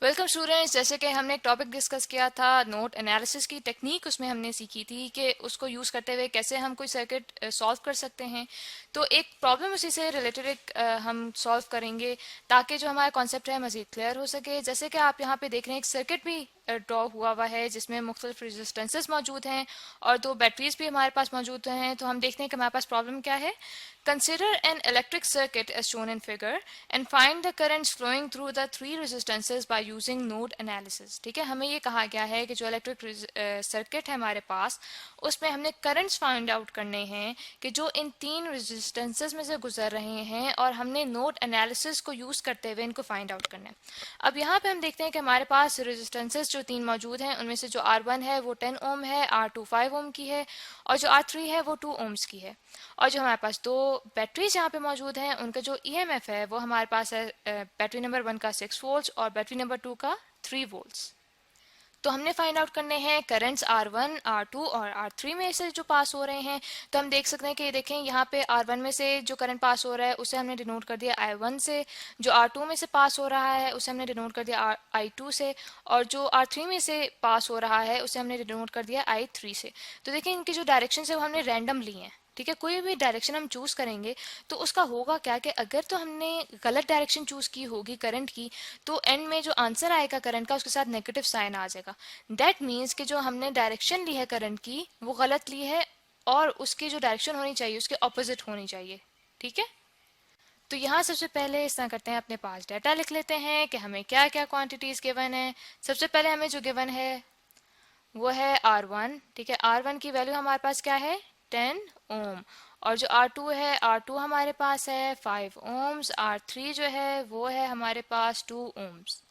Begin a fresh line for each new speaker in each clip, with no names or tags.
Welcome students. जैसे कि हमने एक टॉपिक डिस्कस किया था नोड एनालिसिस की टेक्निक, उसमें हमने सीखी थी कि उसको यूज़ करते हुए कैसे हम कोई सर्किट सॉल्व कर सकते हैं। तो एक प्रॉब्लम उसी से रिलेटेड हम सॉल्व करेंगे ताकि जो हमारा कॉन्सेप्ट है मज़ीद क्लियर हो सके। जैसे कि आप यहाँ पे देख रहे हैं एक सर्किट भी ड्रॉ हुआ है जिसमें मुख्तलिफ रेजिस्टेंसेस मौजूद हैं और दो बैटरीज भी हमारे पास मौजूद हैं। तो हम देखते हैं कि हमारे पास प्रॉब्लम क्या है। Consider an electric circuit as shown in figure and find the currents flowing through the three resistances by using node analysis. ठीक है, हमें ये कहा गया है कि जो इलेक्ट्रिक सर्किट है हमारे पास उसमें हमने करंट्स फाइंड आउट करने हैं कि जो इन तीन रेजिस्टेंसेस में से गुजर रहे हैं और हमने नोड एनालिसिस को यूज करते हुए इनको फाइंड आउट करना है। अब यहाँ पे हम देखते हैं कि हमारे पास रेजिस्टेंसेस जो तीन मौजूद हैं उनमें से जो R1 है वो 10 ओम है, R2 5 ओम की है और जो R3 है वो 2 ओम्स की है। और जो हमारे पास दो बैटरीज यहाँ पे मौजूद हैं उनका जो EMF है वो हमारे पास है बैटरी नंबर 1 का 6 वोल्ट्स और बैटरी नंबर 2 का 3 वोल्ट्स। तो हमने फाइंड आउट करने हैं करंट्स R1, R2 और R3 में से जो पास हो रहे हैं। तो हम देख सकते हैं कि देखें यहाँ पे R1 में से जो करंट पास हो रहा है उसे हमने डिनोट कर दिया I1 से, जो R2 में से पास हो रहा है उसे हमने डिनोट कर दिया I2 से और जो R3 में से पास हो रहा है उसे हमने डिनोट कर दिया I3 से। तो देखें इनकी जो डायरेक्शन है वो हमने रैंडम ली हैं। ठीक है, कोई भी डायरेक्शन हम चूज करेंगे तो उसका होगा क्या कि अगर तो हमने गलत डायरेक्शन चूज की होगी करंट की तो एंड में जो आंसर आएगा करंट का उसके साथ नेगेटिव साइन आ जाएगा। दैट मीन्स कि जो हमने डायरेक्शन ली है करंट की वो गलत ली है और उसकी जो डायरेक्शन होनी चाहिए उसके ऑपोजिट होनी चाहिए। ठीक है, तो यहाँ सबसे पहले इस तरह करते हैं, अपने पास डाटा लिख लेते हैं कि हमें क्या क्या क्वांटिटीज गिवन है। सबसे पहले हमें जो गिवन है वो है R1। ठीक है, R1 की वैल्यू हमारे पास क्या है 10 ओम और जो R2 है R2 हमारे पास है 5 ओम्स, R3 जो है वो है हमारे पास 2 ओम्स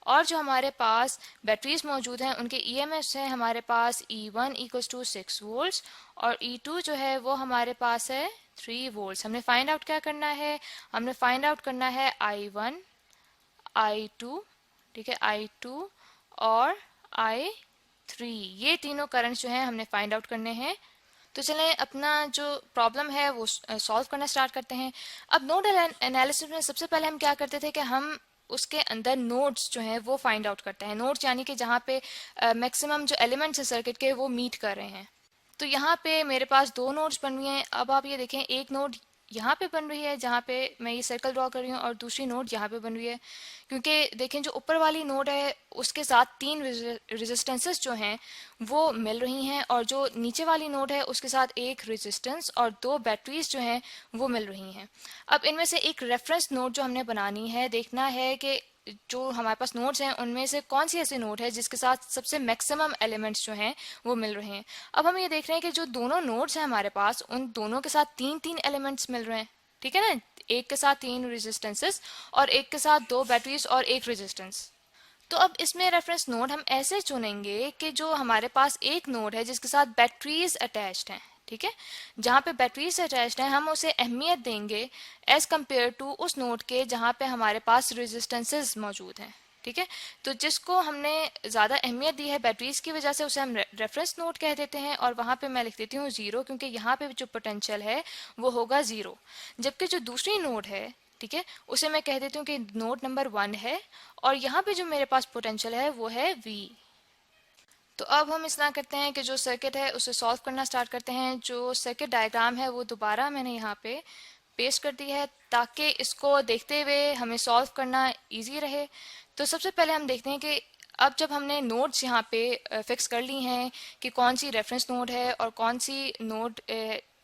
और जो हमारे पास बैटरीज मौजूद हैं उनके EMFs हैं हमारे पास E1 इक्वल्स टू 6 वोल्ट्स और E2 जो है वो हमारे पास है 3 वोल्ट्स। हमने फाइंड आउट क्या करना है, हमने फाइंड आउट करना है I1, I2, ठीक है, I2 और I3, ये तीनों करंट्स जो हैं हमने फाइंड आउट करने हैं। तो चलें अपना जो प्रॉब्लम है वो सॉल्व करना स्टार्ट करते हैं। अब नोड एनालिसिस में सबसे पहले हम क्या करते थे कि हम उसके अंदर नोड्स जो हैं वो फाइंड आउट करते हैं। नोड्स यानी कि जहाँ पे मैक्सिमम जो एलिमेंट्स है सर्किट के वो मीट कर रहे हैं। तो यहाँ पे मेरे पास दो नोड्स बन हुई हैं। अब आप ये देखें एक नोड यहाँ पे बन रही है जहाँ पे मैं ये सर्कल ड्रॉ कर रही हूँ और दूसरी नोड यहाँ पे बन रही है, क्योंकि देखें जो ऊपर वाली नोड है उसके साथ तीन रेजिस्टेंसेस जो हैं वो मिल रही हैं और जो नीचे वाली नोड है उसके साथ एक रेजिस्टेंस और दो बैटरीज जो हैं वो मिल रही हैं। अब इनमें से एक रेफरेंस नोड जो हमने बनानी है, देखना है कि जो हमारे पास नोड्स हैं उनमें से कौन सी ऐसी नोड है जिसके साथ सबसे मैक्सिमम एलिमेंट्स जो हैं वो मिल रहे हैं। अब हम ये देख रहे हैं कि जो दोनों नोड्स हैं हमारे पास उन दोनों के साथ तीन तीन एलिमेंट्स मिल रहे हैं। ठीक है ना, एक के साथ तीन रेजिस्टेंसेस और एक के साथ दो बैटरीज और एक रेजिस्टेंस। तो अब इसमें रेफरेंस नोड हम ऐसे चुनेंगे कि जो हमारे पास एक नोड है जिसके साथ बैटरीज अटैच्ड हैं। ठीक है, जहाँ पे बैटरीज अटैच्ड हैं हम उसे अहमियत देंगे एज कम्पेयर टू उस नोड के जहाँ पे हमारे पास रेजिस्टेंसेस मौजूद हैं। ठीक है, तो जिसको हमने ज़्यादा अहमियत दी है बैटरीज की वजह से उसे हम रेफरेंस नोड कह देते हैं और वहाँ पे मैं लिख देती हूँ 0, क्योंकि यहाँ पे जो पोटेंशियल है वो होगा 0। जबकि जो दूसरी नोड है, ठीक है, उसे मैं कह देती हूँ कि नोड नंबर 1 है और यहाँ पे जो मेरे पास पोटेंशियल है वो है V। तो अब हम इस तरह करते हैं कि जो सर्किट है उसे सॉल्व करना स्टार्ट करते हैं। जो सर्किट डायग्राम है वो दोबारा मैंने यहाँ पे पेस्ट कर दी है ताकि इसको देखते हुए हमें सॉल्व करना इजी रहे। तो सबसे पहले हम देखते हैं कि अब जब हमने नोड्स यहाँ पे फिक्स कर ली हैं कि कौन सी रेफरेंस नोड है और कौन सी नोड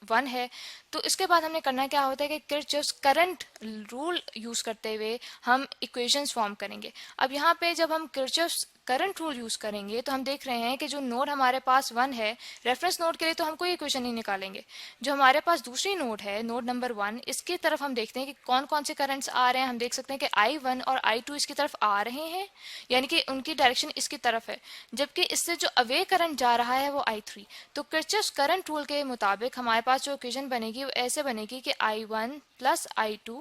1 है, तो इसके बाद हमने करना क्या होता है कि किरचॉफ्स करंट रूल यूज़ करते हुए हम इक्वेशंस फॉर्म करेंगे। अब यहाँ पे जब हम किरचॉफ्स करंट रूल यूज़ करेंगे तो हम देख रहे हैं कि जो नोड हमारे पास 1 है, रेफरेंस नोड के लिए तो हम कोई इक्वेशन नहीं निकालेंगे। जो हमारे पास दूसरी नोड है, नोड नंबर 1, इसकी तरफ हम देखते हैं कि कौन कौन से करंट्स आ रहे हैं। हम देख सकते हैं कि I1 और I2 इसकी तरफ आ रहे हैं, यानी कि उनकी डायरेक्शन इसकी तरफ है, जबकि इससे जो अवे करंट जा रहा है वो I3। तो किरचॉफ्स करंट रूल के मुताबिक हमारे पास जो इक्वेशन बनेगी वो ऐसे बनेगी कि I1 प्लस I2,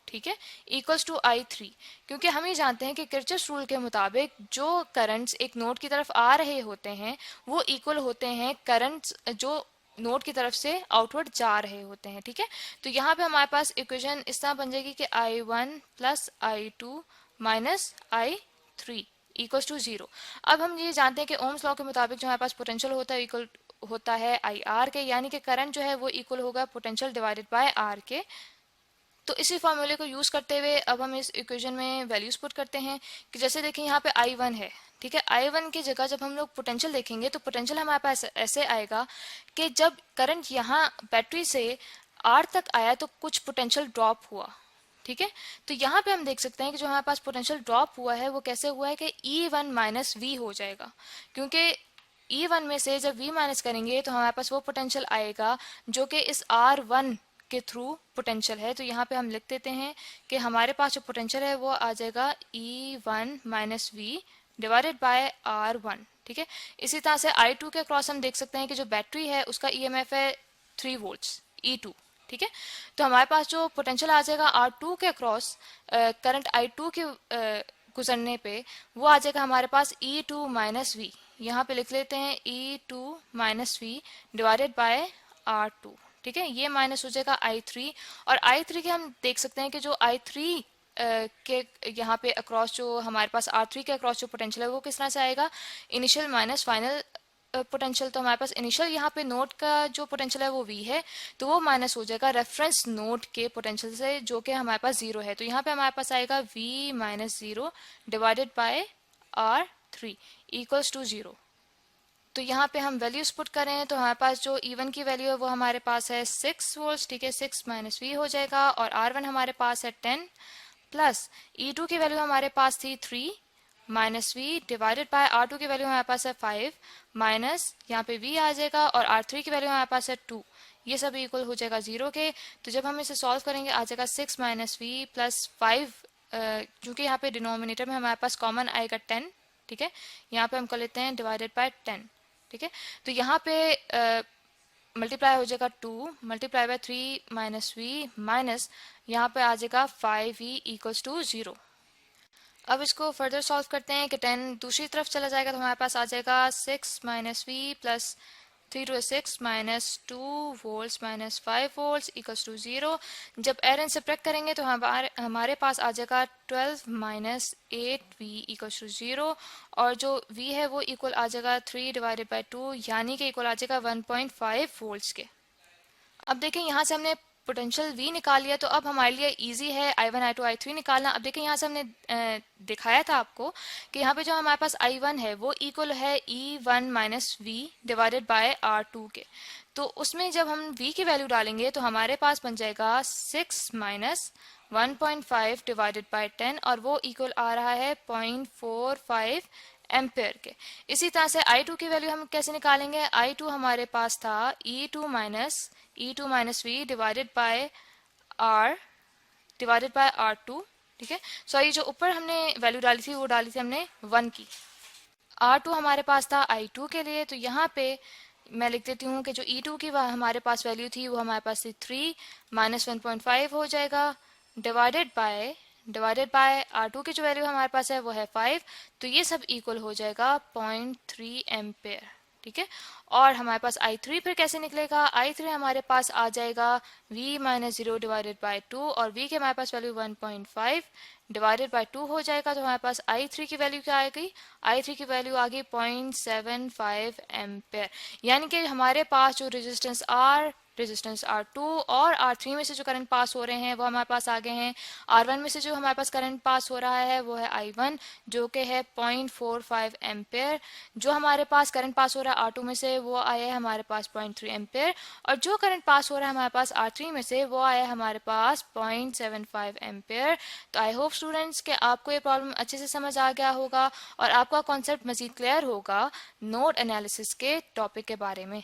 ठीक है, इक्वल्स टू I3, क्योंकि हम ये जानते हैं कि किरचॉफ्स रूल के मुताबिक जो करंट्स एक नोड की तरफ आ रहे होते हैं वो इक्वल होते हैं करंट्स जो नोड की तरफ से आउटवर्ड जा रहे होते हैं। ठीक है, तो यहाँ पे हमारे पास इक्वेशन इस तरह बन जाएगी कि I1 plus I2 minus I3। 3 equals to 0। अब हम ये जानते हैं कि ओम्स लॉ के मुताबिक जो हमारे पास पोटेंशियल होता है इक्वल होता है आई आर के, यानी कि करंट जो है वो इक्वल होगा पोटेंशियल डिवाइडेड बाय आर के। तो इसी फॉर्मूले को यूज करते हुए अब हम इस इक्वेशन में वैल्यूज पुट करते हैं कि जैसे देखिए यहाँ पे I1 है, ठीक है। I1 की जगह जब हम लोग पोटेंशियल देखेंगे तो पोटेंशियल हमारे पास ऐसे आएगा कि जब करंट यहाँ बैटरी से R तक आया तो कुछ पोटेंशियल ड्रॉप हुआ, ठीक है। तो यहाँ पे हम देख सकते हैं कि जो हमारे पास पोटेंशियल ड्रॉप हुआ है वो कैसे हुआ है कि E1 माइनस V हो जाएगा, क्योंकि E1 में से जब V माइनस करेंगे तो हमारे पास वो पोटेंशियल आएगा जो कि इस R1 के थ्रू पोटेंशियल है। तो यहाँ पे हम लिख देते हैं कि हमारे पास जो पोटेंशियल है वो आ जाएगा E1 minus V divided by R1, ठीक है। इसी तरह से I2 के अक्रॉस हम देख सकते हैं कि जो बैटरी है उसका EMF है 3 वोल्ट्स E2, ठीक है। तो हमारे पास जो पोटेंशियल आ जाएगा R2 के अक्रॉस करंट I2 के गुजरने पे वो आ जाएगा हमारे पास E2 माइनस V। यहाँ पे लिख लेते हैं E2 minus V divided by R2, ठीक है। ये माइनस हो जाएगा I3, और I3 के हम देख सकते हैं कि जो I3 के यहाँ पे अक्रॉस जो हमारे पास R3 के अक्रॉस जो पोटेंशियल है वो किस तरह से आएगा, इनिशियल माइनस फाइनल पोटेंशियल। तो हमारे पास इनिशियल यहाँ पे नोड का जो पोटेंशियल है वो V है, तो वो माइनस हो जाएगा रेफरेंस नोड के पोटेंशियल से जो कि हमारे पास 0 है। तो यहाँ पे हमारे पास आएगा V minus 0 divided by R3 equals to 0। तो यहाँ पे हम वैल्यूज पुट करें तो हमारे पास जो E1 की वैल्यू है वो हमारे पास है 6 वोल्ट्स, ठीक है। 6 माइनस V हो जाएगा, और R1 हमारे पास है 10 प्लस E2 की वैल्यू हमारे पास थी 3 minus V divided by R2 की वैल्यू हमारे पास है 5 माइनस यहाँ पे V आ जाएगा, और R3 की वैल्यू हमारे पास है 2। ये सब इक्वल हो जाएगा 0 के। तो जब हम इसे सॉल्व करेंगे आ जाएगा 6 माइनस V प्लस 5, क्योंकि यहाँ पे डिनोमिनेटर में हमारे पास कॉमन आएगा 10, ठीक है। यहाँ पे हम कर लेते हैं डिवाइडेड बाय 10, ठीक है। तो यहाँ पे मल्टीप्लाई हो जाएगा 2 multiply by 3 minus V minus यहाँ पे आ जाएगा 5V इक्वल्स टू 0। अब इसको फर्दर सॉल्व करते हैं कि 10 दूसरी तरफ चला जाएगा तो हमारे पास आ जाएगा 6 minus V plus 3 to 6 minus 2 volts minus 5 volts equals to 0। जब एरन सब्ट्रैक्ट करेंगे तो हमारे पास आ जाएगा 12 माइनस 8V इक्वल्स टू 0, और जो V है वो इक्वल आ जाएगा 3 डिवाइडेड बाय 2, यानी कि इक्वल आ जाएगा 1.5 वोल्ट्स के। अब देखें यहाँ से हमने पोटेंशियल V निकाल लिया, तो अब हमारे लिए इजी है I1 I2 I3 निकालना। अब देखें यहाँ से हमने दिखाया था आपको कि यहाँ पे जो हमारे पास I1 है वो इक्वल है E1 minus V divided by R2 के। तो उसमें जब हम V की वैल्यू डालेंगे तो हमारे पास बन जाएगा 6 माइनस 1.5 डिवाइडेड बाय 10, और वो इक्वल आ रहा है 0.45 एम्पेयर के। इसी तरह से I2 की वैल्यू हम कैसे निकालेंगे, I2 हमारे पास था E2 minus V divided by R2, ठीक है। सो ये जो ऊपर हमने वैल्यू डाली थी वो डाली थी हमने 1 की। R2 हमारे पास था I2 के लिए, तो यहाँ पे मैं लिख देती हूँ कि जो E2 की हमारे पास वैल्यू थी वो हमारे पास थी 3 माइनस 1.5 हो जाएगा डिवाइडेड बाय R2 की जो वैल्यू हमारे पास है वो है 5। तो ये सब इक्वल हो जाएगा 0.3 एम्पेयर, ठीक है। और हमारे पास I3 फिर कैसे निकलेगा, I3 हमारे पास आ जाएगा V माइनस 0 डिवाइडेड बाय 2, और V के हमारे पास वैल्यू 1.5 डिवाइडेड बाय 2 हो जाएगा। तो हमारे पास I3 की वैल्यू क्या आ गई, I3 की वैल्यू आ गई 0.75 एम्पेयर, यानी कि हमारे पास जो रेजिस्टेंस R2 और R3 में से जो करंट पास हो रहे हैं वो हमारे पास आ गए हैं। R1 में से जो हमारे पास करंट पास हो रहा है वो है I1 जो कि है 0.45 एम्पेयर। जो हमारे पास करंट पास हो रहा है R2 में से वो आया है हमारे पास 0.3 एम्पेयर, और जो करंट पास हो रहा है हमारे पास R3 में से वो आया है हमारे पास 0.75 एम्पेयर। तो आई होप स्टूडेंट्स कि आपको ये प्रॉब्लम अच्छे से समझ आ गया होगा और आपका कॉन्सेप्ट मजीद क्लियर होगा नोड एनालिसिस के टॉपिक के बारे में।